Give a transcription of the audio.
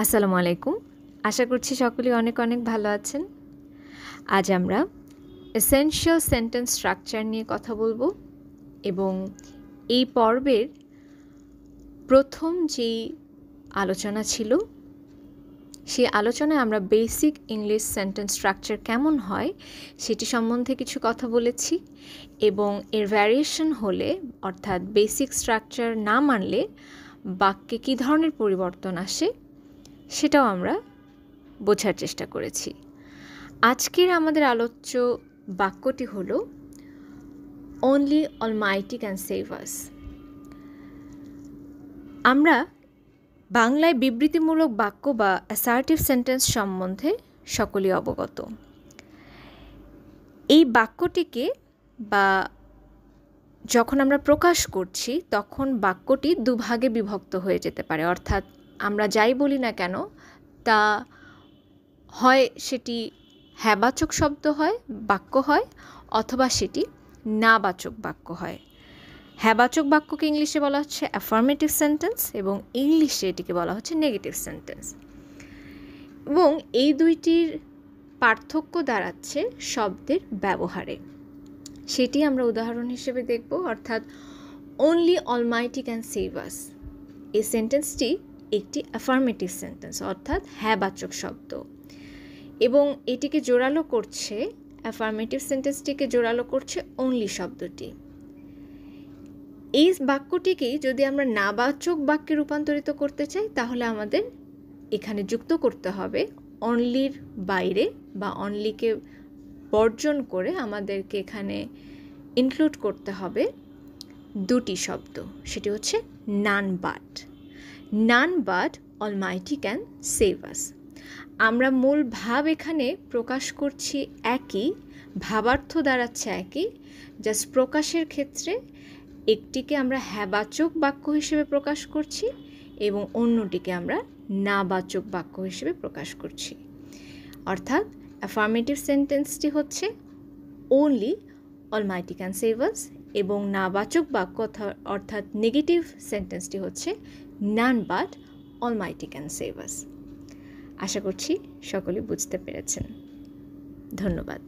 আসসালামু আলাইকুম। আশা করছি সকলেই অনেক অনেক ভালো আছেন। আজ আমরা এসেনশিয়াল সেন্টেন্স স্ট্রাকচার নিয়ে কথা বলবো এবং এই পর্বের প্রথম যেই আলোচনা ছিল সেই আলোচনায় আমরা বেসিক ইংলিশ সেন্টেন্স স্ট্রাকচার কেমন হয় সেটি সম্বন্ধে কিছু কথা বলেছি এবং এর ভ্যারিয়েশন হলে অর্থাৎ বেসিক স্ট্রাকচার না মানলে বাক্যে কী ধরনের পরিবর্তন আসে সেটাও আমরা বোঝার চেষ্টা করেছি। আজকের আমাদের আলোচ্য বাক্যটি হল only almighty can save us. আমরা বাংলায় বিবৃতিমূলক বাক্য বা অ্যাসার্টিভ সেন্টেন্স সম্বন্ধে সকলেই অবগত। এই বাক্যটিকে বা যখন আমরা প্রকাশ করছি তখন বাক্যটি দুভাগে বিভক্ত হয়ে যেতে পারে, অর্থাৎ আমরা যাই বলি না কেন তা হয় সেটি হ্যাবাচক শব্দ হয়, বাক্য হয়, অথবা সেটি নাবাচক বাক্য হয়। হ্যাবাচক বাক্যকে ইংলিশে বলা হচ্ছে অ্যাফার্মেটিভ সেন্টেন্স এবং ইংলিশে এটিকে বলা হচ্ছে নেগেটিভ সেন্টেন্স। এবং এই দুইটির পার্থক্য দাঁড়াচ্ছে শব্দের ব্যবহারে। সেটি আমরা উদাহরণ হিসেবে দেখব, অর্থাৎ অনলি অলমাইটি ক্যান সেভ আস। এই সেন্টেন্সটি একটি অ্যাফার্মেটিভ সেন্টেন্স, অর্থাৎ হ্যাবাচক শব্দ, এবং এটিকে জোরালো করছে, অ্যাফার্মেটিভ সেন্টেন্সটিকে জোরালো করছে অনলি শব্দটি। এই বাক্যটিকেই যদি আমরা নাবাচক বাক্যে রূপান্তরিত করতে চাই তাহলে আমাদের এখানে যুক্ত করতে হবে অনলির বাইরে বা অনলিকে বর্জন করে আমাদেরকে এখানে ইনক্লুড করতে হবে দুটি শব্দ, সেটি হচ্ছে none but. None but almighty can save us. আমরা মূল ভাব এখানে প্রকাশ করছি একই, ভাবার্থ দাঁড়াচ্ছে একই, জাস্ট প্রকাশের ক্ষেত্রে একটিকে আমরা হ্যাবাচক বাক্য হিসেবে প্রকাশ করছি এবং অন্যটিকে আমরা নাবাচক বাক্য হিসেবে প্রকাশ করছি। অর্থাৎ অ্যাফার্মেটিভ সেন্টেন্সটি হচ্ছে only almighty can save us এবং নাবাচক বাক্য অর্থাৎ নেগেটিভ সেন্টেন্সটি হচ্ছে none but almighty can save us. আশা করছি সকলে বুঝতে পেরেছেন। ধন্যবাদ।